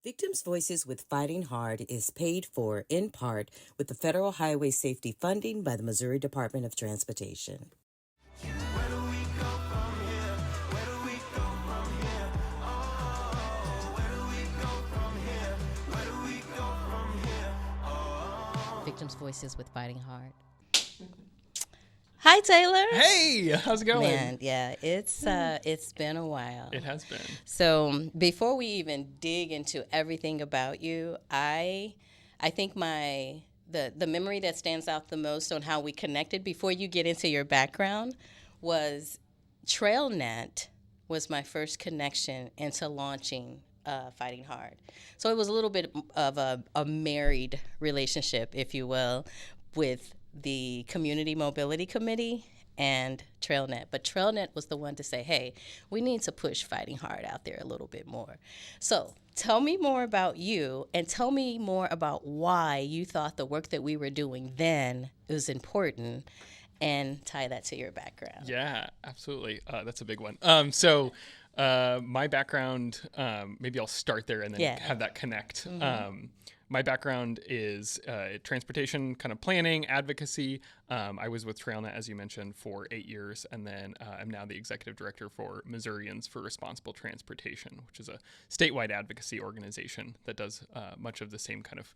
Victims' Voices with Fighting Hard is paid for, in part, with the federal highway safety funding by the Missouri Department of Transportation. Victims' Voices with Fighting Hard. Hi, Taylor. Hey, how's it going? Man, yeah, it's been a while. It has been. So before we even dig into everything about you, I think the memory that stands out the most on how we connected before you get into your background was TrailNet was my first connection into launching Fighting Hard. So it was a little bit of a married relationship, if you will, with the Community Mobility Committee and TrailNet. But TrailNet was the one to say, hey, we need to push Fighting Hard out there a little bit more. So tell me more about you and tell me more about why you thought the work that we were doing then was important and tie that to your background. Yeah, absolutely. That's a big one. My background, maybe I'll start there and then have that connect. Mm-hmm. My background is transportation kind of planning, advocacy. I was with TrailNet, as you mentioned, for 8 years, and then I'm now the executive director for Missourians for Responsible Transportation, which is a statewide advocacy organization that does much of the same kind of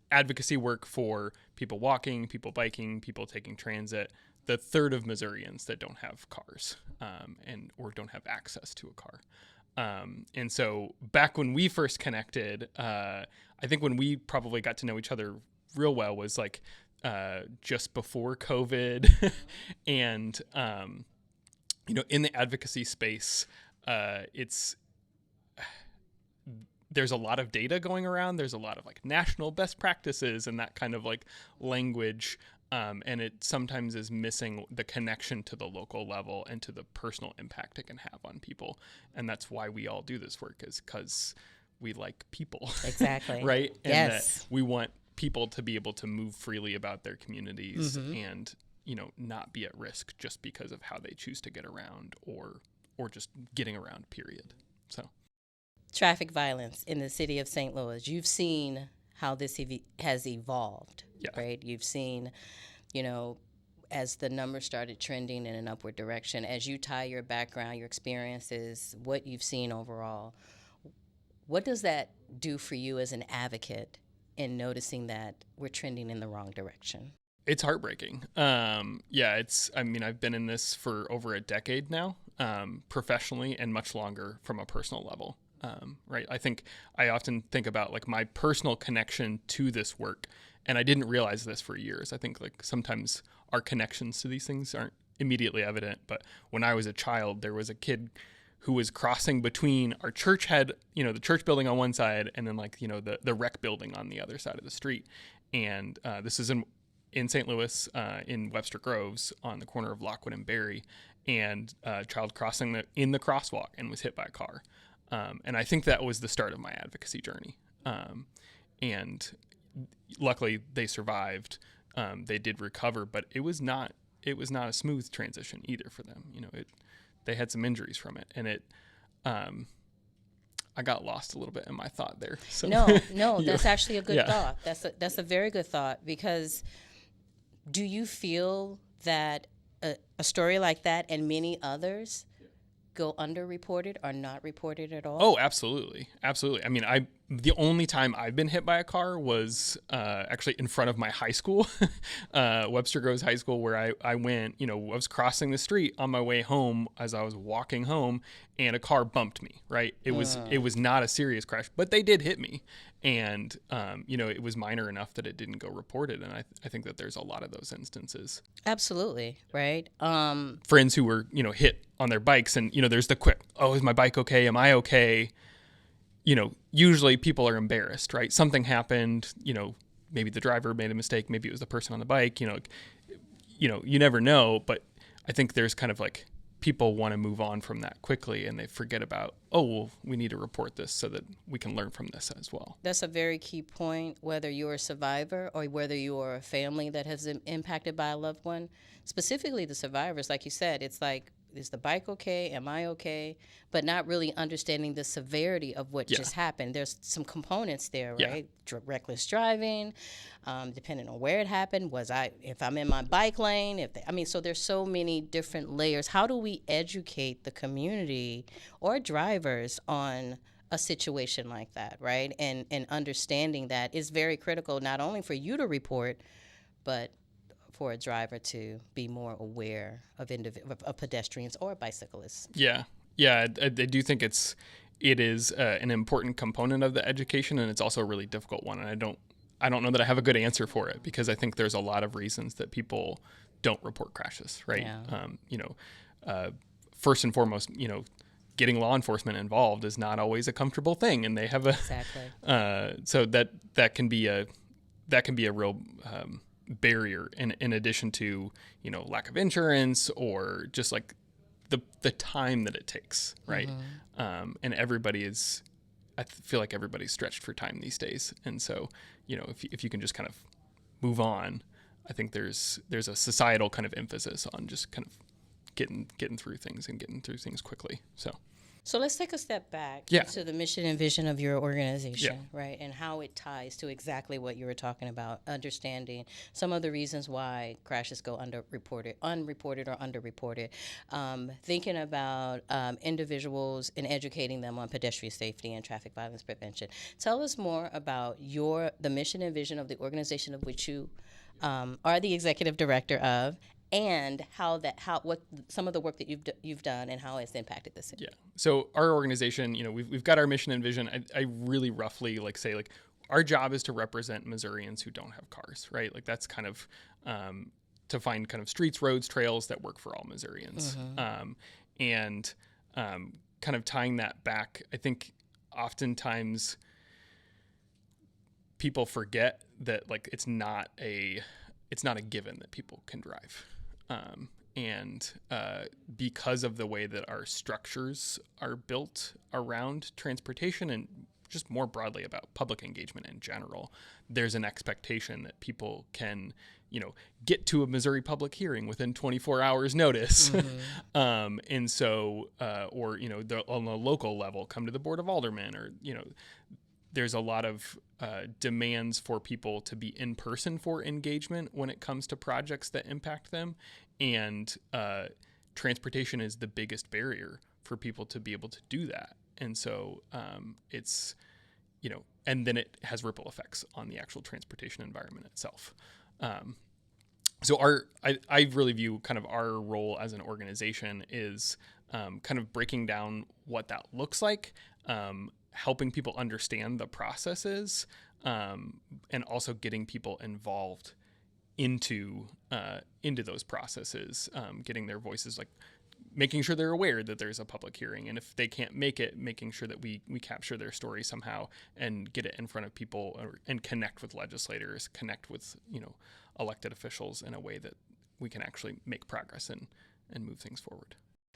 advocacy work for people walking, people biking, people taking transit, the third of Missourians that don't have cars or don't have access to a car. And so back when we first connected, I think when we probably got to know each other real well was like just before COVID. And, in the advocacy space, there's a lot of data going around. There's a lot of like national best practices and that kind of like language. And it sometimes is missing the connection to the local level and to the personal impact it can have on people. And that's why we all do this work, is because we like people. Exactly. Right? And yes. that we want people to be able to move freely about their communities and, not be at risk just because of how they choose to get around or just getting around, period. So traffic violence in the city of St. Louis. You've seen how this has evolved, right? You've seen, as the numbers started trending in an upward direction, as you tie your background, your experiences, what you've seen overall, what does that do for you as an advocate in noticing that we're trending in the wrong direction? It's heartbreaking. I've been in this for over a decade now, professionally, and much longer from a personal level. Right. I think I often think about like my personal connection to this work, and I didn't realize this for years. I think like sometimes our connections to these things aren't immediately evident. But when I was a child, there was a kid who was crossing between our church had, the church building on one side and then like, the rec building on the other side of the street. And this is in St. Louis, in Webster Groves on the corner of Lockwood and Berry, and a child crossing in the crosswalk and was hit by a car. And I think that was the start of my advocacy journey. And luckily they survived. They did recover, but it was not a smooth transition either for them. They had some injuries from it, and I got lost a little bit in my thought there. So. No, that's actually a good thought. That's a very good thought, because do you feel that a story like that and many others go underreported or not reported at all? Oh, absolutely. Absolutely. I mean, the only time I've been hit by a car was actually in front of my high school, Webster Groves High School, where I went, I was crossing the street on my way home as I was walking home, and a car bumped me, right? It was not a serious crash, but they did hit me. And, it was minor enough that it didn't go reported. And I think that there's a lot of those instances. Absolutely. Right. Friends who were, hit on their bikes, and, there's the quick, oh, is my bike okay? Am I okay? Usually people are embarrassed, right? Something happened, maybe the driver made a mistake. Maybe it was the person on the bike, you never know. But I think there's kind of like people want to move on from that quickly, and they forget about, we need to report this so that we can learn from this as well. That's a very key point, whether you're a survivor or whether you're a family that has been impacted by a loved one. Specifically the survivors, like you said, it's like is the bike okay? Am I okay? But not really understanding the severity of what Yeah. just happened. There's some components there, Yeah. right? Reckless driving, depending on where it happened. If I'm in my bike lane, so there's so many different layers. How do we educate the community or drivers on a situation like that, right? And understanding that is very critical, not only for you to report, but for a driver to be more aware of pedestrians or bicyclists. Yeah, yeah, I do think it is an important component of the education, and it's also a really difficult one. And I don't know that I have a good answer for it, because I think there's a lot of reasons that people don't report crashes, right? Yeah. First and foremost, getting law enforcement involved is not always a comfortable thing, and they have a Exactly. so that can be a real barrier, in addition to lack of insurance, or just like the time that it takes, right? And I feel like everybody's stretched for time these days, and so if you can just kind of move on, I think there's a societal kind of emphasis on just kind of getting through things and getting through things quickly. So let's take a step back Yeah. to the mission and vision of your organization, Yeah. right? And how it ties to exactly what you were talking about, understanding some of the reasons why crashes go unreported or underreported, thinking about individuals and educating them on pedestrian safety and traffic violence prevention. Tell us more about the mission and vision of the organization of which you are the executive director of, and what some of the work that you've done and how it's impacted the city. Yeah. So our organization, we've got our mission and vision. I really roughly say our job is to represent Missourians who don't have cars, right? Like that's kind of to find kind of streets, roads, trails that work for all Missourians. And kind of tying that back, I think oftentimes people forget that it's not a given that people can drive. And because of the way that our structures are built around transportation, and just more broadly about public engagement in general, there's an expectation that people can, get to a Missouri public hearing within 24 hours notice. And so, or, on the local level, come to the Board of Aldermen, or, there's a lot of demands for people to be in person for engagement when it comes to projects that impact them. And transportation is the biggest barrier for people to be able to do that. And so it's, and then it has ripple effects on the actual transportation environment itself. So I really view kind of our role as an organization is kind of breaking down what that looks like, helping people understand the processes, and also getting people involved into those processes, getting their voices, making sure they're aware that there's a public hearing, and if they can't make it, making sure that we capture their story somehow and get it in front of people, and connect with legislators, connect with elected officials in a way that we can actually make progress and move things forward.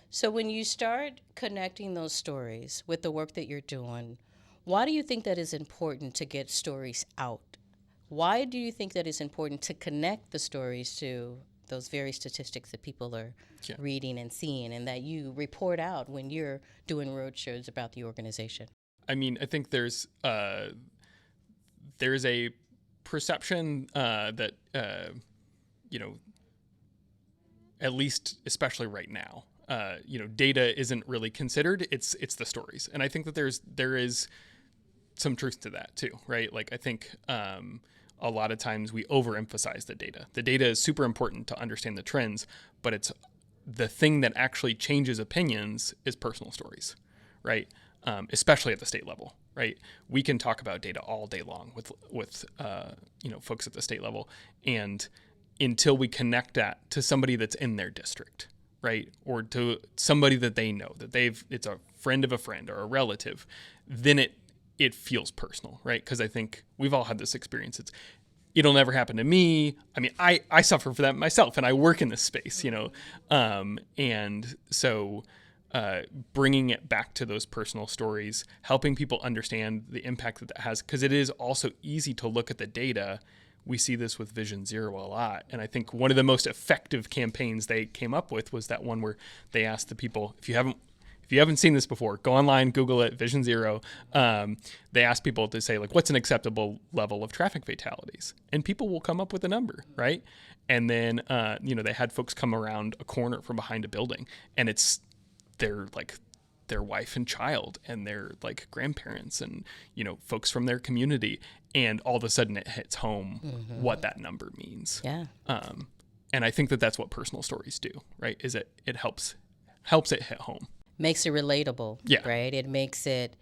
So when you start connecting those stories with the work that you're doing, why do you think that is important to get stories out? Why do you think that it's important to connect the stories to those very statistics that people are reading and seeing, and that you report out when you're doing roadshows about the organization? I mean, I think there's a perception that at least especially right now, data isn't really considered. It's the stories, and I think that there is some truth to that too, right? I think a lot of times we overemphasize the data. The data is super important to understand the trends, but it's the thing that actually changes opinions is personal stories, right? Especially at the state level, right? We can talk about data all day long with folks at the state level, and until we connect that to somebody that's in their district, right, or to somebody that they know, that it's a friend of a friend or a relative, then it feels personal, right? Because I think we've all had this experience. It'll never happen to me. I mean, I suffer for that myself, and I work in this space, and so bringing it back to those personal stories, helping people understand the impact that has, because it is also easy to look at the data we see this with Vision Zero a lot. And I think one of the most effective campaigns they came up with was that one where they asked the people, if you haven't seen this before, go online, Google it, Vision Zero. They ask people to say, like, what's an acceptable level of traffic fatalities? And people will come up with a number, right? And then, they had folks come around a corner from behind a building, and it's their wife and child and their like grandparents and, folks from their community. And all of a sudden it hits home what that number means. Yeah. And I think that that's what personal stories do, right? Is it helps it hit home. Makes it relatable. Yeah. Right. It makes it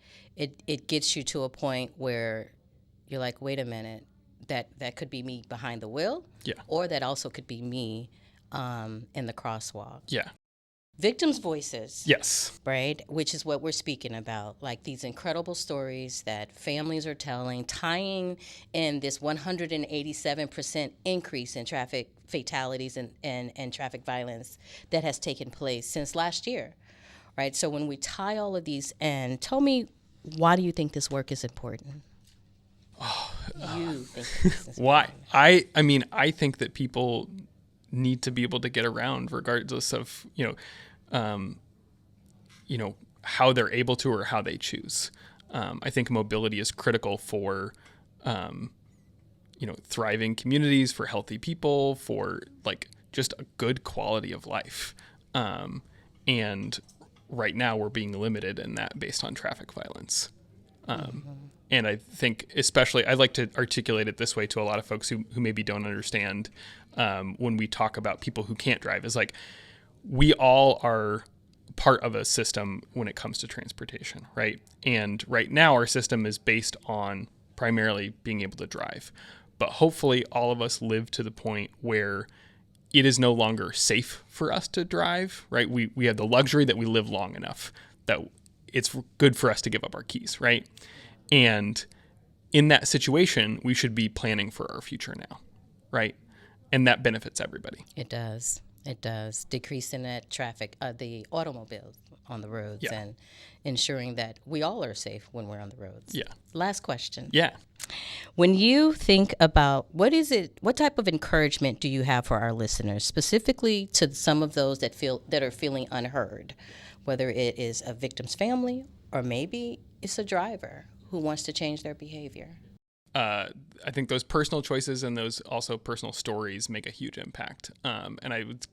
gets you to a point where you're like, wait a minute, that could be me behind the wheel. Yeah. Or that also could be me in the crosswalk. Yeah. Victims' voices. Yes. Right? Which is what we're speaking about. Like these incredible stories that families are telling, tying in this 187% increase in traffic fatalities and traffic violence that has taken place since last year. Right? So when we tie all of these in, tell me, why do you think this work is important? You think this is why? I think that people need to be able to get around regardless of, how they're able to or how they choose. I think mobility is critical for, thriving communities, for healthy people, for like just a good quality of life. And right now we're being limited in that based on traffic violence. And I think especially, I like to articulate it this way to a lot of folks who maybe don't understand when we talk about people who can't drive, is like, we all are part of a system when it comes to transportation, right? And right now our system is based on primarily being able to drive. But hopefully all of us live to the point where it is no longer safe for us to drive, right? We have the luxury that we live long enough that it's good for us to give up our keys, right? And in that situation, we should be planning for our future now, right? And that benefits everybody. It does. It does. Decreasing that traffic, the automobiles on the roads, Yeah. and ensuring that we all are safe when we're on the roads. Yeah. Last question. Yeah. When you think about what type of encouragement do you have for our listeners, specifically to some of those that are feeling unheard, whether it is a victim's family or maybe it's a driver who wants to change their behavior? I think those personal choices and those also personal stories make a huge impact. And I would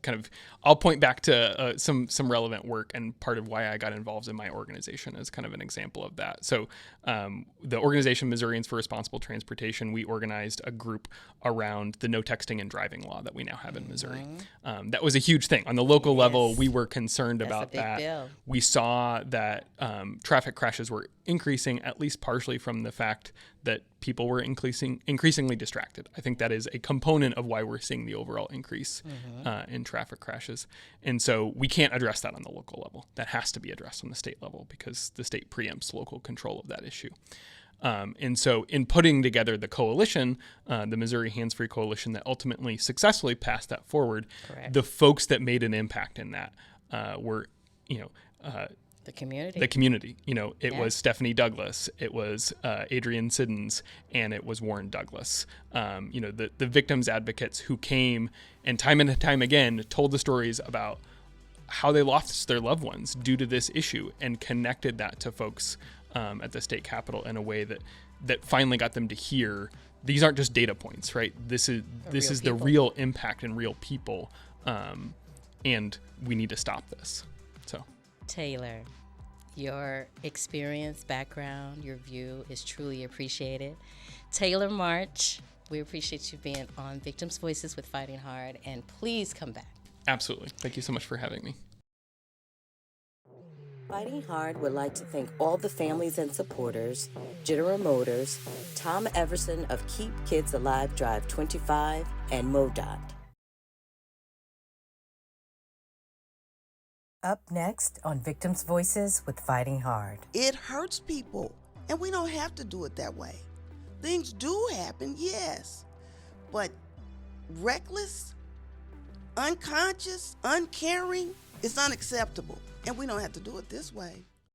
I'll point back to some relevant work, and part of why I got involved in my organization is kind of an example of that. So the organization Missourians for Responsible Transportation, we organized a group around the no texting and driving law that we now have in Missouri. That was a huge thing. On the local level, we were concerned about that. Deal. We saw that traffic crashes were increasing, at least partially from the fact that people were increasingly distracted. I think that is a component of why we're seeing the overall increase in traffic crashes. And so we can't address that on the local level. That has to be addressed on the state level because the state preempts local control of that issue. And so in putting together the coalition, the Missouri Hands-Free Coalition that ultimately successfully passed that forward, Correct. the folks that made an impact in that were, The community. It was Stephanie Douglas, it was Adrian Siddons, and it was Warren Douglas. The victims advocates who came and time again told the stories about how they lost their loved ones due to this issue and connected that to folks at the state capitol in a way that finally got them to hear these aren't just data points, right? This is the real impact and real people, and we need to stop this. So. Taylor, your experience, background, your view is truly appreciated. Taylor March, we appreciate you being on Victims' Voices with Fighting Hard, and please come back. Absolutely. Thank you so much for having me. Fighting Hard would like to thank all the families and supporters, General Motors, Tom Everson of Keep Kids Alive Drive 25, and MoDOT. Up next on Victims' Voices with Fighting Hard. It hurts people, and we don't have to do it that way. Things do happen, yes, but reckless, unconscious, uncaring is unacceptable, and we don't have to do it this way.